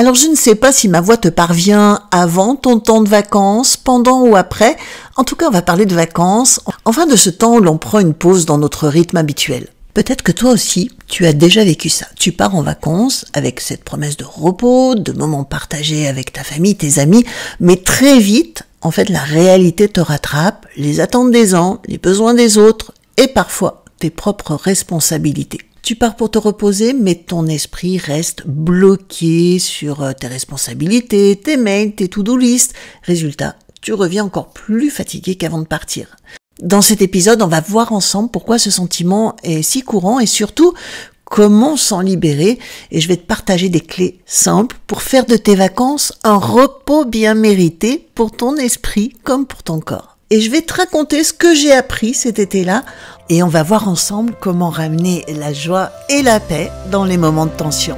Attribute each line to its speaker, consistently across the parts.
Speaker 1: Alors je ne sais pas si ma voix te parvient avant ton temps de vacances, pendant ou après. En tout cas, on va parler de vacances, enfin de ce temps où l'on prend une pause dans notre rythme habituel. Peut-être que toi aussi, tu as déjà vécu ça. Tu pars en vacances avec cette promesse de repos, de moments partagés avec ta famille, tes amis, mais très vite, en fait, la réalité te rattrape, les attentes des uns, les besoins des autres et parfois tes propres responsabilités. Tu pars pour te reposer, mais ton esprit reste bloqué sur tes responsabilités, tes mails, tes to-do list. Résultat, tu reviens encore plus fatigué qu'avant de partir. Dans cet épisode, on va voir ensemble pourquoi ce sentiment est si courant et surtout comment s'en libérer. Et je vais te partager des clés simples pour faire de tes vacances un repos bien mérité pour ton esprit comme pour ton corps. Et je vais te raconter ce que j'ai appris cet été-là et on va voir ensemble comment ramener la joie et la paix dans les moments de tension.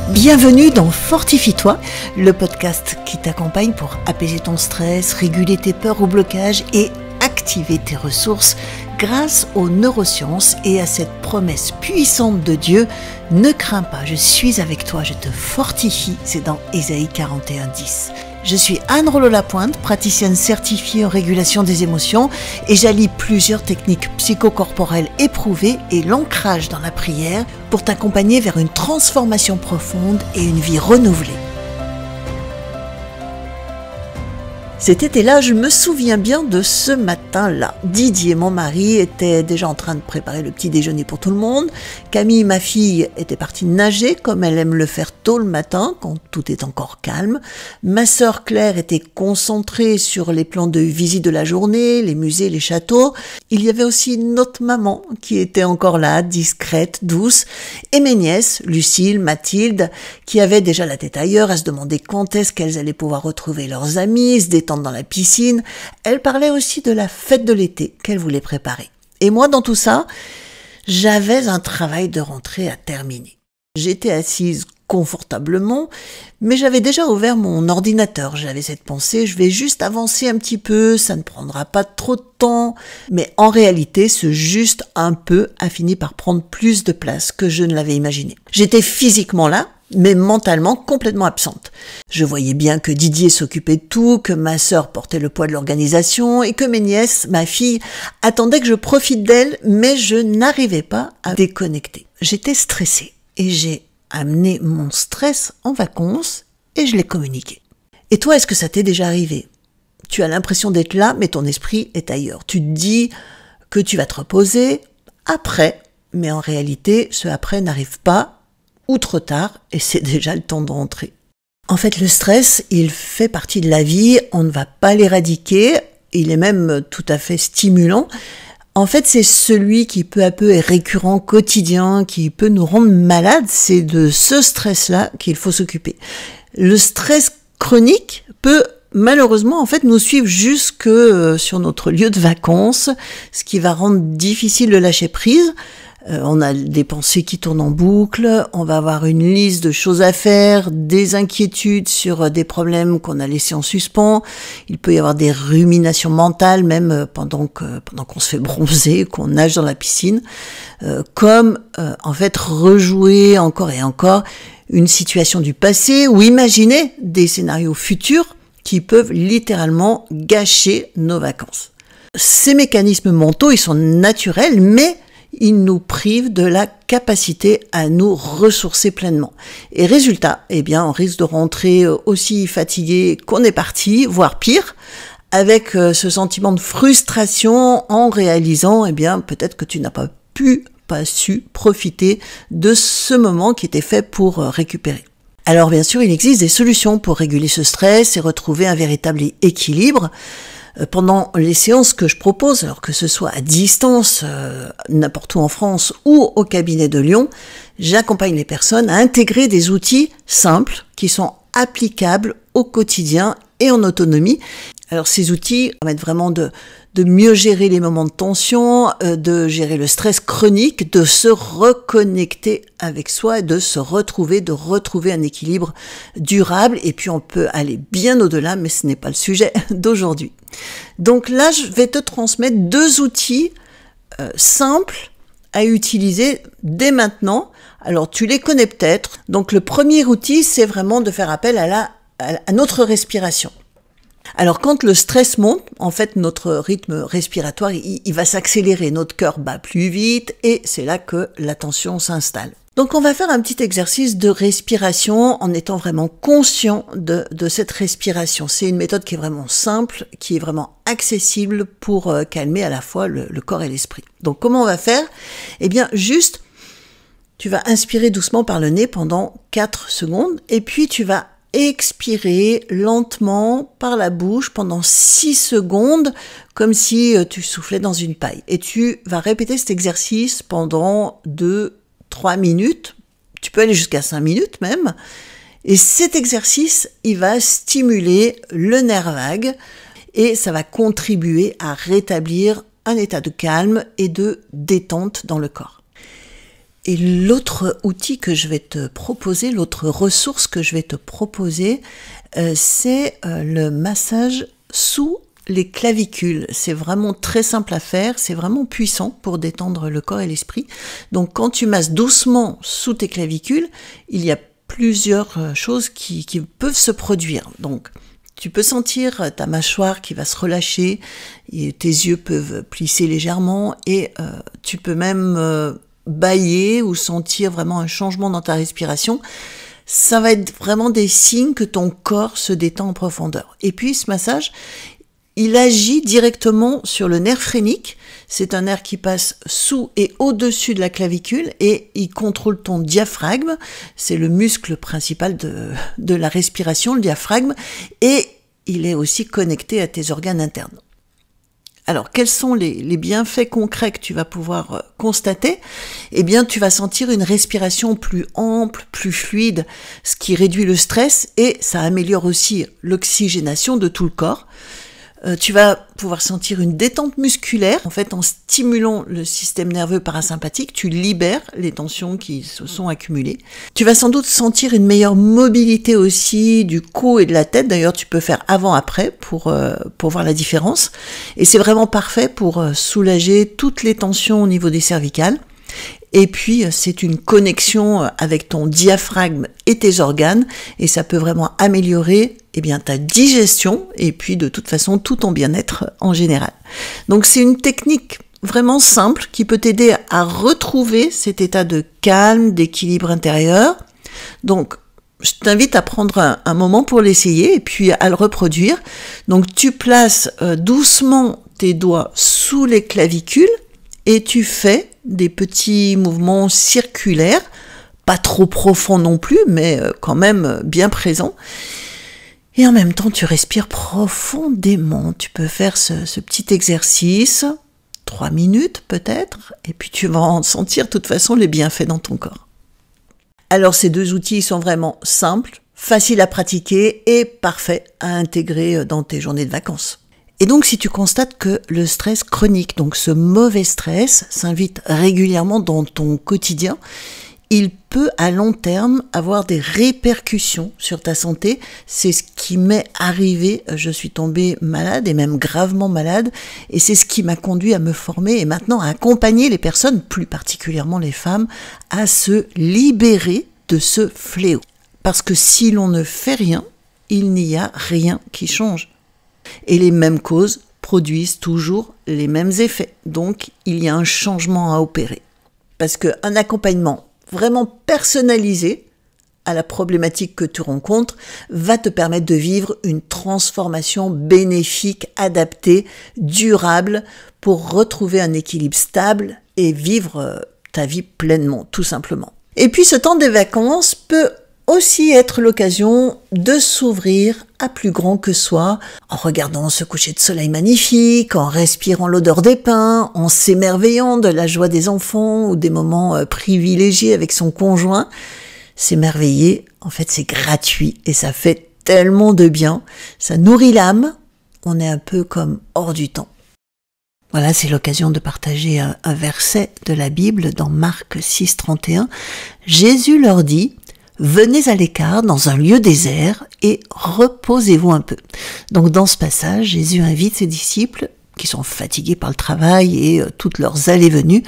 Speaker 1: Bienvenue dans Fortifie-toi, le podcast qui t'accompagne pour apaiser ton stress, réguler tes peurs ou blocages et activer tes ressources grâce aux neurosciences et à cette promesse puissante de Dieu. Ne crains pas, je suis avec toi, je te fortifie, c'est dans Ésaïe 41:10. Je suis Anne Rollo-Lapointe, praticienne certifiée en régulation des émotions et j'allie plusieurs techniques psychocorporelles éprouvées et l'ancrage dans la prière pour t'accompagner vers une transformation profonde et une vie renouvelée. Cet été-là, je me souviens bien de ce matin-là. Didier, mon mari, était déjà en train de préparer le petit déjeuner pour tout le monde. Camille, ma fille, était partie nager comme elle aime le faire tôt le matin, quand tout est encore calme. Ma sœur Claire était concentrée sur les plans de visite de la journée, les musées, les châteaux. Il y avait aussi notre maman qui était encore là, discrète, douce. Et mes nièces, Lucille, Mathilde, qui avaient déjà la tête ailleurs à se demander quand est-ce qu'elles allaient pouvoir retrouver leurs amis, se détendre dans la piscine. Elle parlait aussi de la fête de l'été qu'elle voulait préparer. Et moi, dans tout ça, j'avais un travail de rentrée à terminer. J'étais assise confortablement, mais j'avais déjà ouvert mon ordinateur. J'avais cette pensée, je vais juste avancer un petit peu, ça ne prendra pas trop de temps. Mais en réalité, ce juste un peu a fini par prendre plus de place que je ne l'avais imaginé. J'étais physiquement là, mais mentalement complètement absente. Je voyais bien que Didier s'occupait de tout, que ma sœur portait le poids de l'organisation et que mes nièces, ma fille, attendaient que je profite d'elle, mais je n'arrivais pas à déconnecter. J'étais stressée et j'ai amené mon stress en vacances et je l'ai communiqué. Et toi, est-ce que ça t'est déjà arrivé ? Tu as l'impression d'être là, mais ton esprit est ailleurs. Tu te dis que tu vas te reposer après, mais en réalité, ce après n'arrive pas ou trop tard, et c'est déjà le temps de rentrer. En fait, le stress, il fait partie de la vie, on ne va pas l'éradiquer, il est même tout à fait stimulant. En fait, c'est celui qui peu à peu est récurrent, quotidien, qui peut nous rendre malades, c'est de ce stress-là qu'il faut s'occuper. Le stress chronique peut malheureusement, en fait, nous suivre jusque sur notre lieu de vacances, ce qui va rendre difficile de lâcher prise. On a des pensées qui tournent en boucle, on va avoir une liste de choses à faire, des inquiétudes sur des problèmes qu'on a laissés en suspens. Il peut y avoir des ruminations mentales, même pendant qu'on se fait bronzer, qu'on nage dans la piscine, en fait rejouer encore et encore une situation du passé ou imaginer des scénarios futurs qui peuvent littéralement gâcher nos vacances. Ces mécanismes mentaux, ils sont naturels, mais ils nous privent de la capacité à nous ressourcer pleinement. Et résultat, on risque de rentrer aussi fatigué qu'on est parti, voire pire, avec ce sentiment de frustration en réalisant, peut-être que tu n'as pas su profiter de ce moment qui était fait pour récupérer. Alors bien sûr, il existe des solutions pour réguler ce stress et retrouver un véritable équilibre. Pendant les séances que je propose, alors que ce soit à distance, n'importe où en France ou au cabinet de Lyon, j'accompagne les personnes à intégrer des outils simples qui sont applicables au quotidien et en autonomie. Alors ces outils permettent vraiment de mieux gérer les moments de tension, de gérer le stress chronique, de se reconnecter avec soi et de retrouver un équilibre durable. Et puis on peut aller bien au-delà, mais ce n'est pas le sujet d'aujourd'hui. Donc là, je vais te transmettre 2 outils simples à utiliser dès maintenant. Alors tu les connais peut-être. Donc le premier outil, c'est vraiment de faire appel à notre respiration. Alors quand le stress monte, en fait notre rythme respiratoire il va s'accélérer, notre cœur bat plus vite et c'est là que la tension s'installe. Donc on va faire un petit exercice de respiration en étant vraiment conscient de cette respiration. C'est une méthode qui est vraiment simple, qui est vraiment accessible pour calmer à la fois le corps et l'esprit. Donc comment on va faire? Eh bien juste, tu vas inspirer doucement par le nez pendant 4 secondes et puis tu vas expirer lentement par la bouche pendant 6 secondes, comme si tu soufflais dans une paille. Et tu vas répéter cet exercice pendant 2-3 minutes. Tu peux aller jusqu'à 5 minutes même. Et cet exercice, il va stimuler le nerf vague et ça va contribuer à rétablir un état de calme et de détente dans le corps. Et l'autre outil que je vais te proposer, l'autre ressource que je vais te proposer, c'est le massage sous les clavicules. C'est vraiment très simple à faire, c'est vraiment puissant pour détendre le corps et l'esprit. Donc quand tu masses doucement sous tes clavicules, il y a plusieurs choses qui peuvent se produire. Donc tu peux sentir ta mâchoire qui va se relâcher, et tes yeux peuvent plisser légèrement et tu peux même bâiller ou sentir vraiment un changement dans ta respiration. Ça va être vraiment des signes que ton corps se détend en profondeur. Et puis ce massage, il agit directement sur le nerf phrénique. C'est un nerf qui passe sous et au-dessus de la clavicule et il contrôle ton diaphragme. C'est le muscle principal de la respiration, le diaphragme, et il est aussi connecté à tes organes internes. Alors, quels sont les bienfaits concrets que tu vas pouvoir constater? Eh bien, tu vas sentir une respiration plus ample, plus fluide, ce qui réduit le stress et ça améliore aussi l'oxygénation de tout le corps. Tu vas pouvoir sentir une détente musculaire. En fait, en stimulant le système nerveux parasympathique, tu libères les tensions qui se sont accumulées. Tu vas sans doute sentir une meilleure mobilité aussi du cou et de la tête. D'ailleurs, tu peux faire avant-après pour voir la différence. Et c'est vraiment parfait pour soulager toutes les tensions au niveau des cervicales. Et puis, c'est une connexion avec ton diaphragme et tes organes, et ça peut vraiment améliorer ta digestion, et puis de toute façon, tout ton bien-être en général. Donc, c'est une technique vraiment simple qui peut t'aider à retrouver cet état de calme, d'équilibre intérieur. Donc, je t'invite à prendre un moment pour l'essayer, et puis à le reproduire. Donc, tu places doucement tes doigts sous les clavicules, et tu fais des petits mouvements circulaires, pas trop profonds non plus, mais quand même bien présents. Et en même temps, tu respires profondément. Tu peux faire ce petit exercice, 3 minutes peut-être, et puis tu vas en sentir de toute façon les bienfaits dans ton corps. Alors ces 2 outils sont vraiment simples, faciles à pratiquer et parfaits à intégrer dans tes journées de vacances. Et donc, si tu constates que le stress chronique, donc ce mauvais stress, s'invite régulièrement dans ton quotidien, il peut à long terme avoir des répercussions sur ta santé. C'est ce qui m'est arrivé. Je suis tombée malade et même gravement malade. Et c'est ce qui m'a conduit à me former et maintenant à accompagner les personnes, plus particulièrement les femmes, à se libérer de ce fléau. Parce que si l'on ne fait rien, il n'y a rien qui change. Et les mêmes causes produisent toujours les mêmes effets. Donc, il y a un changement à opérer. Parce qu'un accompagnement vraiment personnalisé à la problématique que tu rencontres va te permettre de vivre une transformation bénéfique, adaptée, durable, pour retrouver un équilibre stable et vivre ta vie pleinement, tout simplement. Et puis, ce temps des vacances peut aussi être l'occasion de s'ouvrir à plus grand que soi, en regardant ce coucher de soleil magnifique, en respirant l'odeur des pins, en s'émerveillant de la joie des enfants ou des moments privilégiés avec son conjoint. S'émerveiller, en fait, c'est gratuit et ça fait tellement de bien. Ça nourrit l'âme, on est un peu comme hors du temps. Voilà, c'est l'occasion de partager un verset de la Bible dans Marc 6, 31. Jésus leur dit « Venez à l'écart dans un lieu désert et reposez-vous un peu ». Donc dans ce passage, Jésus invite ses disciples, qui sont fatigués par le travail et toutes leurs allées-venues,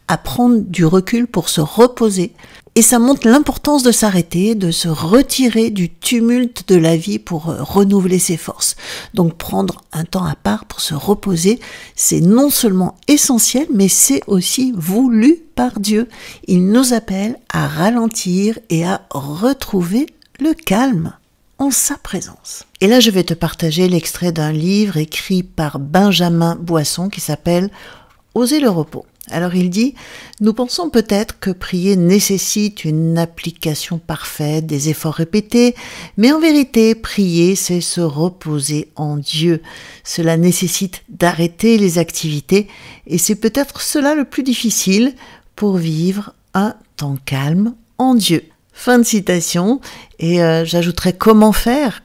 Speaker 1: à prendre du recul pour se reposer. Et ça montre l'importance de s'arrêter, de se retirer du tumulte de la vie pour renouveler ses forces. Donc prendre un temps à part pour se reposer, c'est non seulement essentiel, mais c'est aussi voulu par Dieu. Il nous appelle à ralentir et à retrouver le calme en sa présence. Et là, je vais te partager l'extrait d'un livre écrit par Benjamin Boisson qui s'appelle « Oser le repos ». Alors il dit « Nous pensons peut-être que prier nécessite une application parfaite, des efforts répétés, mais en vérité, prier, c'est se reposer en Dieu. Cela nécessite d'arrêter les activités et c'est peut-être cela le plus difficile pour vivre un temps calme en Dieu. » Fin de citation. Et j'ajouterais comment faire.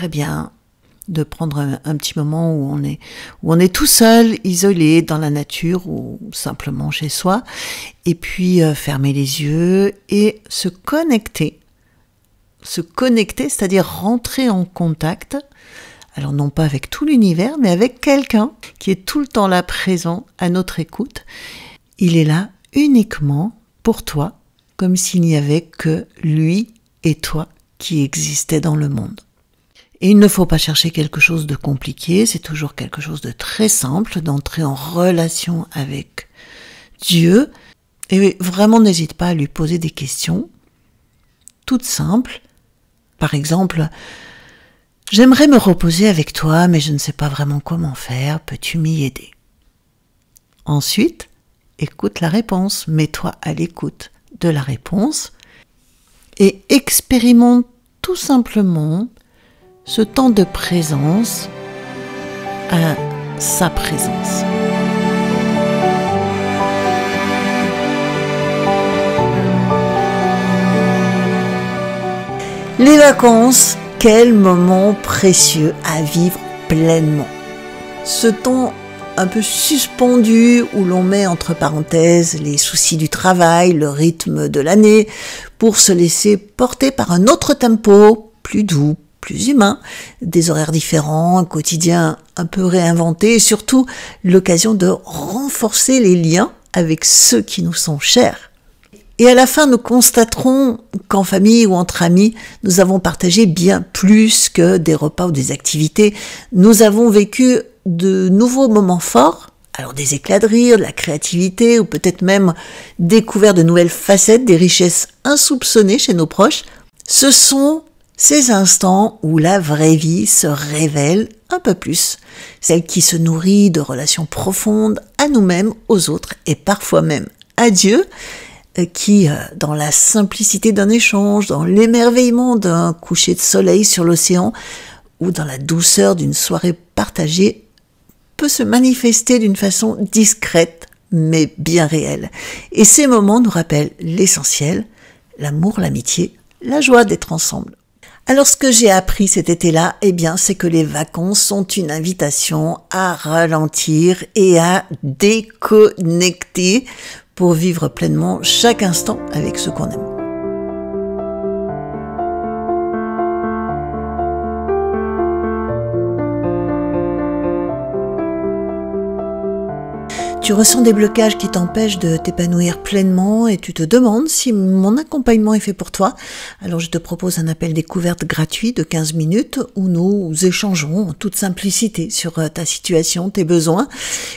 Speaker 1: Eh bien, de prendre un petit moment où on est tout seul, isolé dans la nature ou simplement chez soi, et puis fermer les yeux et se connecter, c'est-à-dire rentrer en contact, alors non pas avec tout l'univers, mais avec quelqu'un qui est tout le temps là présent à notre écoute. Il est là uniquement pour toi, comme s'il n'y avait que lui et toi qui existaient dans le monde. Et il ne faut pas chercher quelque chose de compliqué, c'est toujours quelque chose de très simple, d'entrer en relation avec Dieu. Et vraiment, n'hésite pas à lui poser des questions, toutes simples. Par exemple, « J'aimerais me reposer avec toi, mais je ne sais pas vraiment comment faire, peux-tu m'y aider ?» Ensuite, écoute la réponse, mets-toi à l'écoute de la réponse et expérimente tout simplement ce temps de présence à sa présence. Les vacances, quel moment précieux à vivre pleinement. Ce temps un peu suspendu où l'on met entre parenthèses les soucis du travail, le rythme de l'année, pour se laisser porter par un autre tempo, plus doux, plus humain, des horaires différents, un quotidien un peu réinventé et surtout l'occasion de renforcer les liens avec ceux qui nous sont chers. Et à la fin, nous constaterons qu'en famille ou entre amis, nous avons partagé bien plus que des repas ou des activités. Nous avons vécu de nouveaux moments forts, alors des éclats de rire, de la créativité ou peut-être même découvert de nouvelles facettes, des richesses insoupçonnées chez nos proches. Ce sont ces instants où la vraie vie se révèle un peu plus, celle qui se nourrit de relations profondes à nous-mêmes, aux autres et parfois même à Dieu, qui, dans la simplicité d'un échange, dans l'émerveillement d'un coucher de soleil sur l'océan ou dans la douceur d'une soirée partagée, peut se manifester d'une façon discrète mais bien réelle. Et ces moments nous rappellent l'essentiel, l'amour, l'amitié, la joie d'être ensemble. Alors ce que j'ai appris cet été-là, eh bien, c'est que les vacances sont une invitation à ralentir et à déconnecter pour vivre pleinement chaque instant avec ceux qu'on aime. Tu ressens des blocages qui t'empêchent de t'épanouir pleinement et tu te demandes si mon accompagnement est fait pour toi. Alors je te propose un appel découverte gratuit de 15 minutes où nous échangerons en toute simplicité sur ta situation, tes besoins.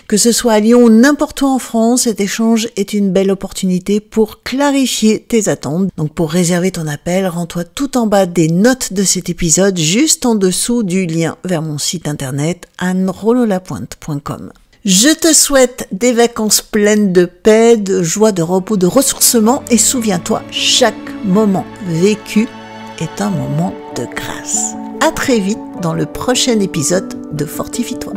Speaker 1: Que ce soit à Lyon ou n'importe où en France, cet échange est une belle opportunité pour clarifier tes attentes. Donc pour réserver ton appel, rends-toi tout en bas des notes de cet épisode, juste en dessous du lien vers mon site internet annerololapointe.com. Je te souhaite des vacances pleines de paix, de joie, de repos, de ressourcement et souviens-toi, chaque moment vécu est un moment de grâce. À très vite dans le prochain épisode de Fortifie-toi.